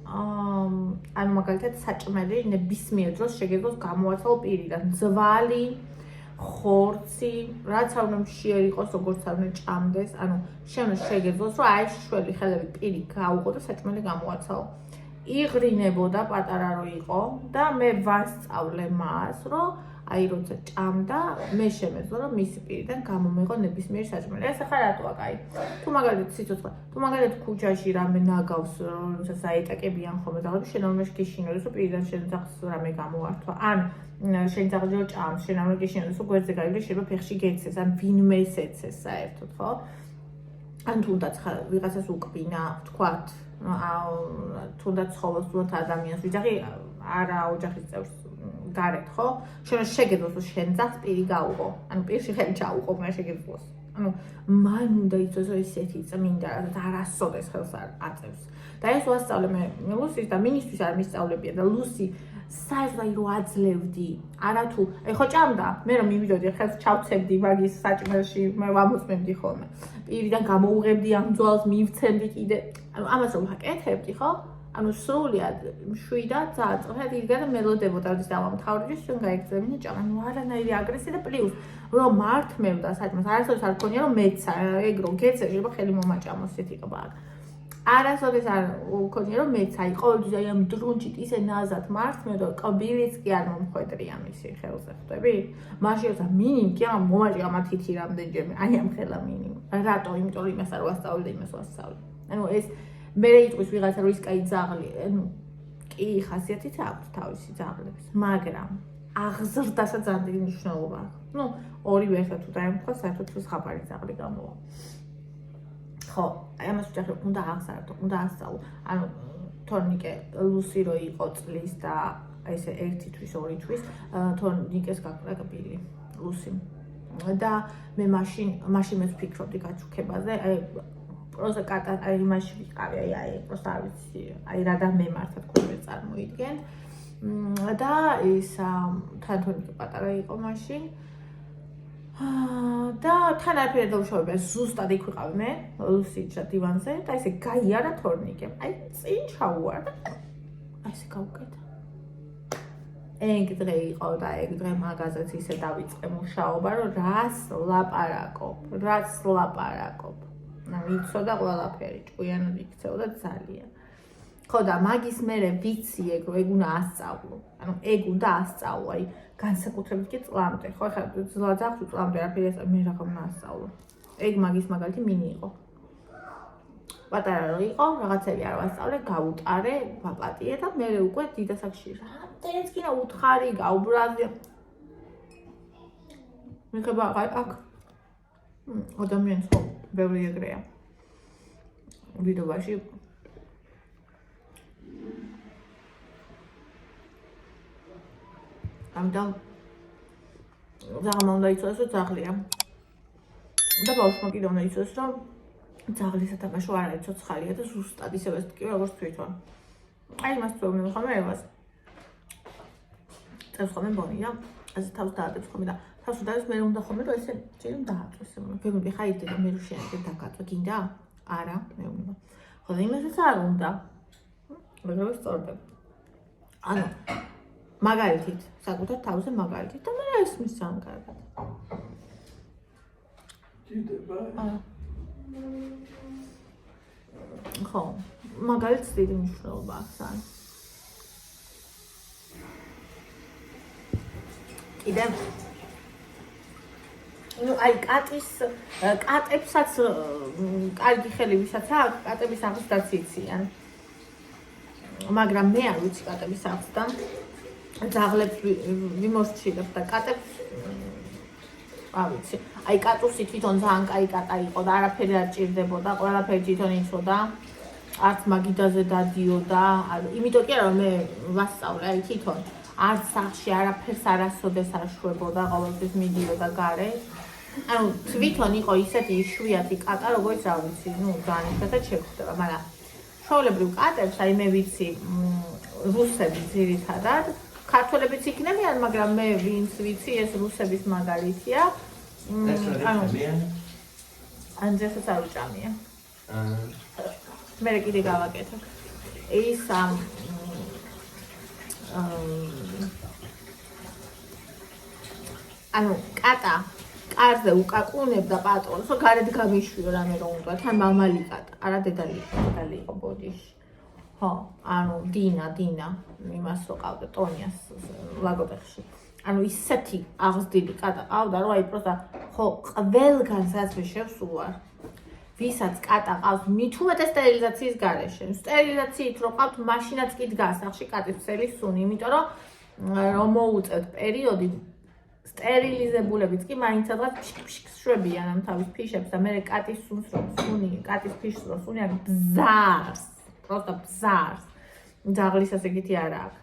ანუ მაგალითად საჭმელი ნებისმიერ დროს შეგეძლოს გამოაცალო პირიდან. ძვალი, ხორცი, რაც არ უნდა მშიერი იყოს, როგორც არ უნდა ჭამდეს, ანუ შეგეძლოს, რომ აი შველი ხელები პირი გაუყო და საჭმელი გამოაცალო. იღრინებოდა პატარა რო იყო და მე ვასწავლე მას, რომ აი როცა ჭამდა, მე შემეძლო რომ მისი პირიდან გამომეღო ნებისმიერ საჭმელი. ეს ახლა რატოა კაი? თუ მაგალითად სიცოცხლე, თუ მაგალითად ქუჩაში რამე ნაგავს, როდესაც აიტაკებიან ხოლმე და შენ არ უნდა გიშინოდეს, რომ პირიდან შენ ძაღლს რამე გამოართვა. ან შენ ძაღლი რო ჭამს, შენ არ უნდა გიშინოდეს, რომ გვერდზე გაიგდეს, შეიძლება ფეხში გეცეს, ან ვინმეს ეცეს საერთოდ, ხო? ან თუნდაც ვიღაცას უკბინა, ვთქვათ, თუნდაც ცხოველს, თუნდაც ადამიანს ვიძახი, არა ოჯახის წევრს გარეთ, ხო? შენ შეგეძლოს, რომ შენ ძაღლს პირი გაუყო. ანუ პირში ხელი ჩაუყო, მე შეგეძლოს. ანუ მან უნდა იცოს, რომ ისეთი წმინდა, რაც არასოდეს ხელს არ აწევს. და ეს ვასწავლე მე ლუსის და მინისთვის არ მისწავლებია და ლუსი საერთოდ რო აძლევდი, არათუ, ხო ჭამდა, მე რომ მივიდოდი ხელს ჩავცებდი მაგის საჭმელში, მე ვამოწმებდი ხოლმე. პირიდან გამოუღებდი ამ ძვალს, მივცემდი კიდე. ანუ ამას რომ ვაკეთებდი, ხო? ანუ სრულად მშვიდად წააწყვეტ იდგა და მელოდებოდა, როდის დავამთავრდი, შენ გაიგზავნა ჭამა. ანუ არანაირი აგრესია და პლუს რომ მართმევდა საჭმელს, არასოდეს არ გქონია რომ მეცა, ეგ რო გეცე, შეიძლება ხელი მომაჭამოს ესეთი ყბა. არასოდეს არ გქონია რომ მეცა, ყოველთვის აი ამ დრუნჩით ისე ნაზად მართმევდა, ყბილიც კი არ მომხვედრია მისი ხელზე, ხვდები? მაშინ როცა მინიმ კი ამ მომაჭამა თითი რამდენჯერმე, აი ამ ხელა მინიმ. რატო? იმიტომ რომ იმას არ ვასწავლე და იმას ვასწავლე. ანუ ეს მე იტყვის ვიღაცა რომ ის კაი ძაღლი, ანუ კი ხასიათით აქვს თავისი ძაღლების, მაგრამ აღზრდასაც ძალიან დიდი მნიშვნელობა აქვს. ნუ ორივე ერთად თუ დაემთხვა, საერთოდ ზღაპარი ძაღლი გამოვა. ხო, აი ამას ვჭახე, უნდა აღზარდო, უნდა ასწავლო. ანუ თორნიკე ლუსი რო იყო წლის და ესე 1 თვის, 2 თვის, თორნიკეს გაკვდა კბილი ლუსი. და მე მაშინ მე ვფიქრობდი გაჩუქებაზე, აი პროსტა კატა აი იმაში ვიყავი, აი პროსტა არ ვიცი, აი რა და მემართა თქვენ ვერ წარმოიდგენ. და ის თანთონიკე პატარა იყო მაშინ. და თან არაფერი დაუშავებია, ზუსტად იქ ვიყავი მე, ლუსიჩა დივანზე და ესე გაიარა თორნიკე. აი წინ ჩაუვარა. აი ესე გავუკეთა. ეგ დღე იყო და ეგ დღე მაღაზიაში ისე დავიწყე მუშაობა, რომ რას ლაპარაკობ. ვიცოდა ყველაფერი, ჭკვიანად იქცეოდა ძალიან. ხო და მაგის მერე ვიცი ეგ რომ ეგ უნდა ასწავლო. ანუ ეგ უნდა ასწავლო, აი განსაკუთრებით კი წლამდე. ხო ხა ძაღლს წლამდე არაფერი მე რა უნდა ასწავლო. ეგ მაგის მაგალითი მინი იყო. პატარა რო იყო, რაღაცები არ ვასწავლე, გავუტარე, ვაპატიე და მე უკვე დიდასაკში რამდენიც კიდე უთხარი, გაუბრაზე. მიხება აქ ადამიანს ხო ბევრი ეგრეა. ვიდეოში ამიტომ ძაღლმა უნდა იცოდეს, რომ ძაღლია. და ბავშვმა კიდე უნდა იცოდეს, რომ ძაღლის ათაბაშო არ არის ცოცხალია და ზუსტად ისევე თქვი როგორც თვითონ. აი იმას ვწევდი ხოლმე ევას. წევს ხოლმე ბონი და ასე თავს დაადებს ხოლმე და თავს დაადებს მე უნდა ხოლმე რომ ესე ჯერ დააწვეს. ვეგები ხა იდე და მე რო შეიძლება დაგაწვა გინდა? არა, მე უნდა. ხო და იმასაც არ უნდა. როგორ სწორდება. ანუ მაგალითით, საკუთარ თავზე მაგალითით და მე ესმის სამკარგად. დიდება. ხო, მაგალითს დიდი მნიშვნელობა აქვს ან. კიდე ну აი კატებსაც კარგი ხელი ვისაც აქვს, კატების აღზრდაც იციან. მაგრამ მე არ ვიცი კატების აღზრდა. ძაღლებს ვიმორჩილებ და კატებს არ ვიცი. აი კატუსი თვითონ ძალიან კაი კატა იყო და არაფერი არ ჭირდებოდა, ყველაფერი თვითონ იცოდა. არც მაგიდაზე დადიოდა, იმიტომ კი არა რომ მე ვასწავლე აი თვითონ. არც სახში არაფერს არასოდეს არ შვებოდა, ყოველთვის მიდიოდა გარეთ. ანუ თვითონ იყო ისეთი იშვიათი კატა, როგორც რა ვიცი, ну ძალიან ისეთად შეგვხვდება, მაგრამ ჩვეულებრივ კატებს, აი მე ვიცი, რუსები ძირითადად, ქართველებიც იქნებიან, მაგრამ მე ვინც ვიცი, ეს რუსების მაგალითია. ანუ ძესაც არ უჭამია. მე კიდე გავაკეთებ. ის ანუ კატა კარზე უკაკუნებდა პატრონს, რომ გარეთ გამიშვიო რამე რომ უნდა, თან მამალი კატა, არა დედალი იყო ბოდიში. ხო, ანუ დინა, იმას რო ყავდა ტონიას ლაგოდეხში. ანუ ისეთი აღზრდილი კატა ყავდა, რომ აი პროსტა ხო ყველგან საძმე შევსულვარ. ვისაც კატა ყავს, მით უმეტეს სტერილიზაციის გარეშე. სტერილიზაციით რო ყავთ, მაშინაც კი დგას სახში კატის მსელი სუნი, იმიტომ რომ მოუწევთ პერიოდი სტერილიზებულებიც კი მაინც სადღაც ფიშკს შვებიან ამ თავის ფიშებს და მე კატის სუნს რო სუნი, კატის ფიშს რო სუნი არ ბზარს, პროსტა ბზარს. ძაღლისას ეგეთი არა აქვს.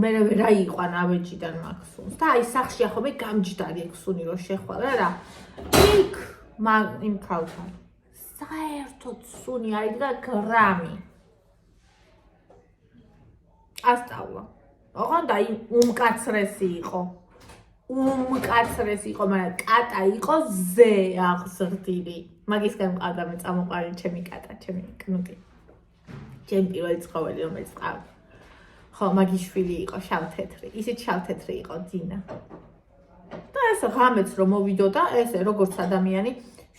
მე რა იყვან ავეჯიდან მაგ სუნს და აი სახში ახლა გამჯდარი ეგ სუნი რო შეხვალა რა. იქ იმ ქალთან საერთოდ სუნი არიდა გრამი. ასწავლა. ოღონდ აი უმკაცრესი იყო. მაგრამ კატა იყო ზე აღზრდილი. მაგისგან მყავდა მე წამოყვანილი ჩემი კატა, ჩემი კნუტი. ჩემი პირველი ცხოველი რომელიც ყავდა. ხო, მაგის შვილი იყო შავთეთრი. ისიც შავთეთრი იყო დინა. და ესე ღამეც რომ მოვიდოდა, ესე როგორც ადამიანი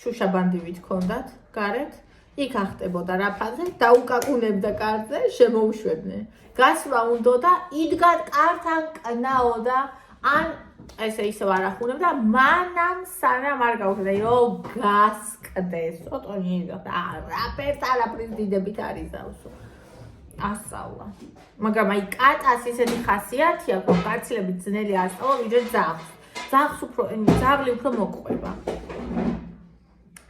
შუშაბანდივით ჰქონდათ გარეთ, იქ ახტებოდა რაფაზე, დაუკაკუნებდა კარზე, შემოუშვებდნენ. გასვლა უნდოდა, იდგა კართან კნაოდა, ან ესე ისევ არ ახუნებდა, მანამ სანამ არ გავხდა, რომ გასკდეს. ოტონი და არაფრის დიდებით არ იზავსო. ასწავლა. მაგრამ აი კატას ისეთი ხასიათი აქვს, რომ კაცილებით ძნელი ასწავლა, ვიდრე ძაღლს. ძაღლი უფრო მოყვება.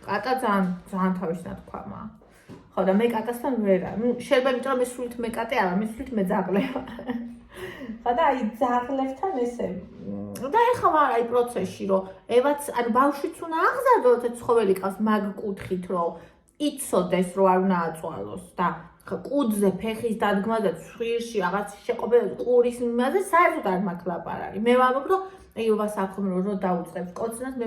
კატა ძალიან თავისი ნათქვამა. ხო და მე კატასთან ვერა. შეიძლება იმიტომ რომ მე სულით მე კატე არა, მე სულით მე ძაღლი ვარ. ხო და აი ძაღლებთან ესე. და ეხლა ვარ აი პროცესში, რომ ევაც ან ბავშვიც უნდა აღზარდოს ეს ცხოველი ყავს მაგ კუთხით, რომ იცოდეს რომ არ უნდა აწვალოს და კუდზე ფეხის დადგმაზე ცხვირში რაღაც შეყობილ ყურის მიმაზე საერთოდ არ მაქვს ლაპარაკი. მე ვამბობ რომ ეიობა საქონლო რომ დაუწყებს კოცნას მე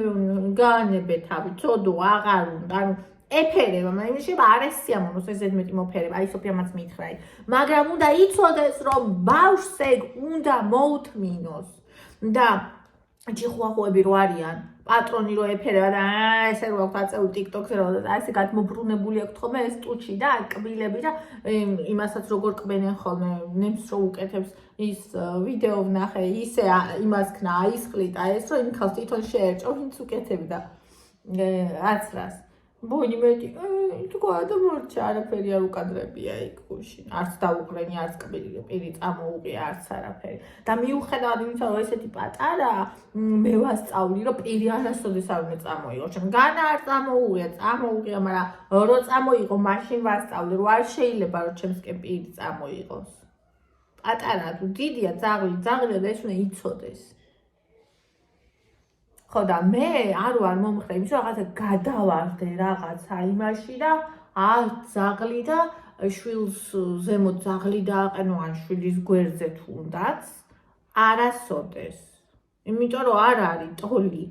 განებე თავი ცოდო აღარ უნდა ანუ ეფერება მაგრამ შეიძლება არ ეს სიამოვნოს ეს ზედმეტი მოფერება აი სოფიამაც მითხრა მაგრამ უნდა იცოდეს რომ ბავშვს ეგ უნდა მოუთმინოს და ჯიხვახვები რო არიან პატრონი რო ეფერება და ესე რო აქვს აწეული TikTok-ზე რო ასე გადმობრუნებული აქვს ხოლმე ეს ტუჩი და კბილები და იმასაც როგორ კბენენ ხოლმე ნემს რო უკეთებს ის ვიდეო ვნახე ისე იმას ქნა აისხლიტა ეს რომ იმ ხალხს თვითონ შეერჭო ვინც უკეთებდა არც რას ბონი მეტი თქო ადამიანს არაფერი არ უკადრებია იქ გუშინ არც დაუყრენი არც კბილი წამოუყია არც არაფერი და მიუხედავად იმისა რომ ესეთი პატარა მე ვასწავლი რომ პირი არასოდეს არ უნდა წამოიღო ჩემ განა არ წამოუღია მაგრამ რო წამოიღო მაშინ ვასწავლი რომ არ შეიძლება რომ ჩემსკენ პირი წამოიღოს პატარა თუ დიდია ძაღლი და ეს უნდა იცოდეს ხო და მე არ ვარ მომხრე იმის რომ რაღაცა გადავარდე რაღაცა იმაში და ძაღლი და შვილს ზემოთ ძაღლი დააყენო ან შვილის გვერდზე თუნდაც არასოდეს იმიტომ რომ არ არის ტოლი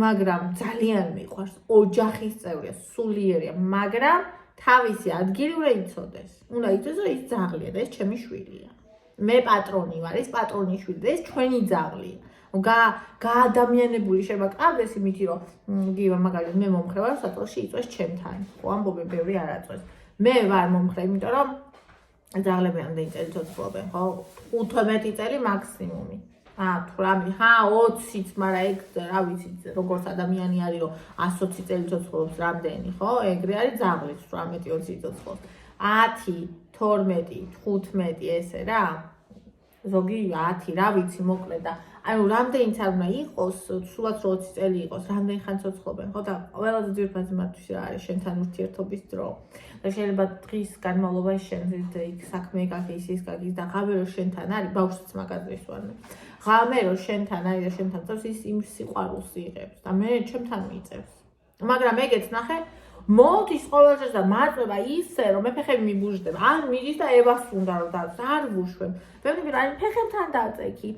მაგრამ ძალიან მიყვარს ოჯახის წევრია სულიერია მაგრამ თავისი ადგილი უნდა იცოდეს უნდა იცოდეს რომ ის ძაღლია და ეს ჩემი შვილია მე პატრონი ვარ ეს პატრონის შვილი და ეს ჩვენი ძაღლია გაადამიანებული შეიძლება ყავდეს იმითი რომ გივა მაგალითად მე მომხრე ვარ საწოლში იწვეს ჩემთან ხო ამბობენ ბევრი არ აწვეს მე ვარ მომხრე იმიტომ რომ ძაღლები ამდენი წელი ცოცხლობენ ხო 15 წელი მაქსიმუმი თუ რამე 20-იც მაგრამ ეგ რა ვიცი როგორც ადამიანი არის რომ 120 წელი ცოცხლობს რამდენი ხო ეგრე არის ძაღლიც 18-20 ცოცხლობს 10 12 15 ესე რა ზოგი 10 რა ვიცი მოკლედ და ანუ რამდენიც არ უნდა იყოს, სულაც 20 წელი იყოს, რამდენი ხანი ცოცხლობენ, ხო და ყველაზე ძირფასი მათთვის რა არის შენთან ურთიერთობის დრო. და შეიძლება დღის განმავლობაში შენ იქ საქმე გაგის ის გაგის და ღამე რო შენთან არის, ბავშვიც მაგაზრის ვარნე. ღამე რო შენთან არის და შენთან წავს ის იმ სიყვარულს იღებს და მე ჩემთან მიიწევს. მაგრამ ეგეც ნახე მოდის ყოველთვის და მაწვება ისე რომ მე ფეხები მიბუჟდება ან მიდის და ევას უნდა რომ დაწვა არ ვუშვებ ვეღარ აი ფეხებთან დაწექი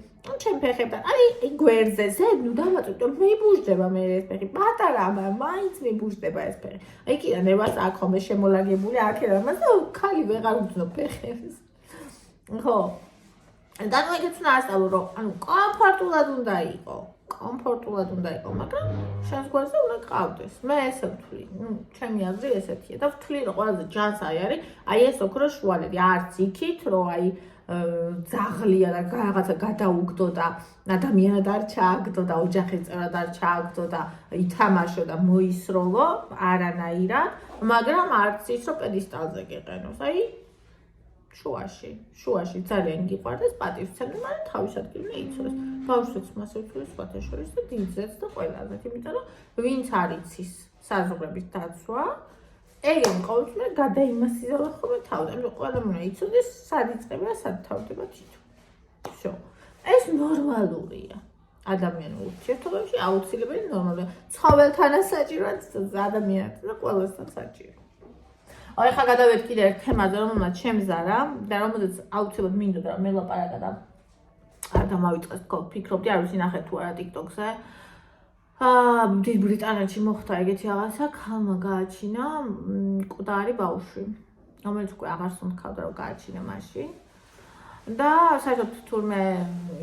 ჩემ ფეხებთან აი გვერდზე ზედ ნუ დამაწვით რომ მიბუჟდება მე ეს ფეხი პატარა მაინც მიბუჟდება ეს ფეხი აი კიდე ევას აქ ხომ შემოლაგებული აქედან მაგრამ ხალი ვეღარ უძნობ ფეხებს ხო და ნუ ეგეც უნდა ასწავლო რომ ანუ კომფორტულად უნდა იყო მაგრამ შენს გვერდზე უნდა ყავდეს მე ესე ვთვლი ჩემი აზრი ესეთია და ვთვლი რომ ყველაზე ჯანს არის ეს ოქროს შუალედი არც იქით რომ აი ძაღლია და რაღაცა გადაუგდო და ადამიანად არ ჩააგდო და ოჯახის წევრად არ ჩააგდო და ითამაშო და მოისროლო არანაირად მაგრამ არც ის რომ პედესტალზე გეყენოს აი შუაში ძალიან გიყვარდეს პატივს ცემდი, მაგრამ თავის ადგილზე იცოდეს. ბავშვებს მასე ვთვლი სხვათა შორის და დიდზეც და ყველაზე, იმიტომ რომ ვინც არ იცის საზღვრების დაცვა, ეგენი ყოველთვის გადაიმასიზალა ხოლმე თავი. ანუ ყველამ უნდა იცოდეს, სად იწყება და სად თავდება თვითონ. всё. ეს ნორმალურია. ადამიანურ ურთიერთობებში აუცილებელი ნორმალურია. ცხოველთანაც საჭიროა, ადამიანთან და ყველასთან საჭირო. აი ხა გადავედი კიდე ერთ თემაზე, რომელმაც შემზარა და რომელზეც აუცილებლად მინდოდა რომ მელაპარაკა და არ დამავიწყეს თქო, ფიქრობდი არ ვიცი ნახეთ თუ არა TikTok-ზე. დიდ ბრიტანეთში მოხდა ეგეთი რაღაცა, ქალმა გააჩინა მკვდარი ბავშვი, რომელიც უკვე აღარ სუნთქავდა რომ გააჩინა მაშინ. და საერთოდ თურმე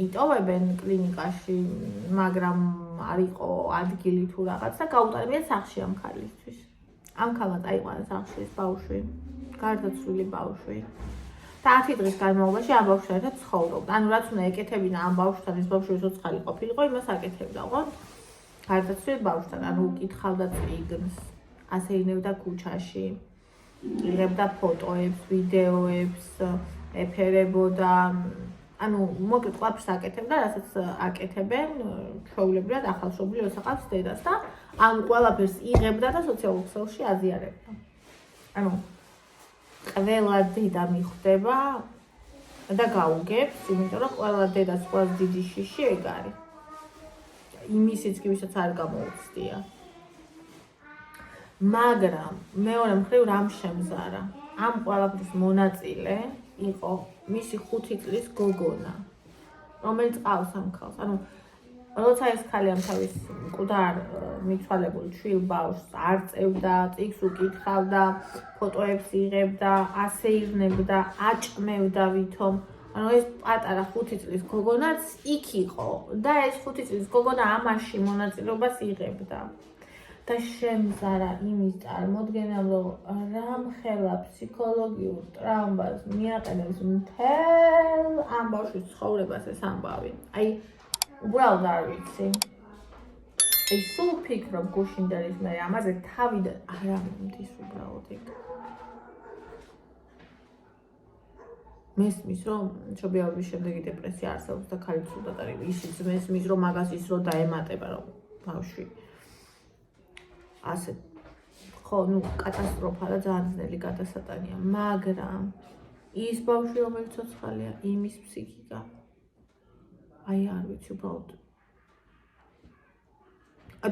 იტოვებენ კლინიკაში, მაგრამ არ იყო ადგილი თუ რაღაც და გაუტანებია სახლში ამ ქალისთვის. ამ ქალმა წაიყვანა სახლში ეს ბავშვი, გარდაცვლილი ბავშვი. და 10 დღის განმავლობაში ამ ბავშვთან ერთად ცხოვრობდა. ანუ რაც უნდა ეკეთებინა ამ ბავშვთან, ეს ბავშვი ცოცხალი ყოფილიყო, იმას აკეთებდა, ხო? გარდაცვლილი ბავშვთან, ანუ უკითხავდა წიგნს, ასეირნებდა ქუჩაში, იღებდა ფოტოებს, ვიდეოებს, ეფერებოდა, ანუ მოკლედ ყველაფერს აკეთებდა, რასაც აკეთებენ ჩვეულებრივად ახალშობილი როცა ყავს დედას და ამ ყველაფერს იღებდა და სოციალურ ქსელში აზიარებდა. ანუ ყველა დედა მიხვდება და გაუგებს, იმიტომ რომ ყველა დედას ყველაზე დიდი შიში ეგ არის. იმისიც კი ვისაც არ გამოუცდია. მაგრამ მეორე მხრივ რამ შემზარა? ამ ყველაფრის მონაწილე იყო მისი 5 წლის გოგონა, რომელიც ყავს ამ ქალს. ანუ როცა ეს ქალი ამ თავის მკვდარ მიცვალებულ ჩვილ ბავშვს არ წევდა, წიგნს უკითხავდა, ფოტოებს იღებდა, ასეირნებდა, აჭმევდა ვითომ. ანუ ეს პატარა 5 წლის გოგონაც იქ იყო და ეს 5 წლის გოგონა ამაში მონაწილეობას იღებდა. და შემზარა იმის წარმოდგენა, რომ რამხელა ფსიქოლოგიურ ტრამვას მიაყენებს მთელ ამ ბავშვის ცხოვრებას ეს ამბავი. აი, უბრალოდ არ ვიცი. აი, სულ ფიქრობ გუშინდელის მე ამაზე თავიდან არ ამიმდის უბრალოდ იქ. მესმის, რომ მშობიარობის შემდეგი დეპრესია არსებობს და ქალი ცუდად არის. ისიც მესმის, რომ მაგას ის რო დაემატება, რომ ბავშვი ასე ხო, ნუ კატასტროფა და ძალიან ძნელი გადასატანია, მაგრამ ის ბავშვი, რომელიც ცოცხალია, იმის ფსიქიკა. აი არ ვიცი უბრალოდ.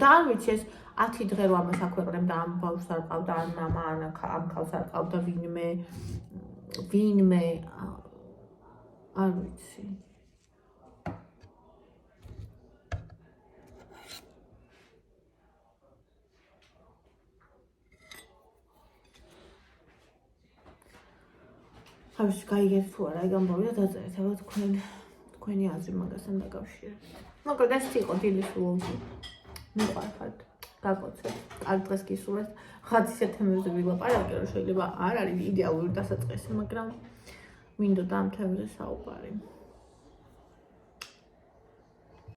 და არ ვიცი ეს 10 დღე რომ ამას აქვეყნებდა ამ ბავშვს არ ყავდა ან მამა ან ამ ქალს არ ყავდა ვინმე არ ვიცი. ხავში გაიგეთ თუ არა ეგ ამბავი და დაწერეთ აბა თქვენი აზრი მაგასთან დაკავშირებით. მოკლედ ეს იყო დილის ვლოგი. მიყვარხართ, გაგოცეთ, კარგ დღეს გისურვებთ. ხაც ისეთ თემებზე ვილაპარაკე, რომ შეიძლება არ არის იდეალური დასაწყისი, მაგრამ მინდოდა ამ თემზე საუბარი.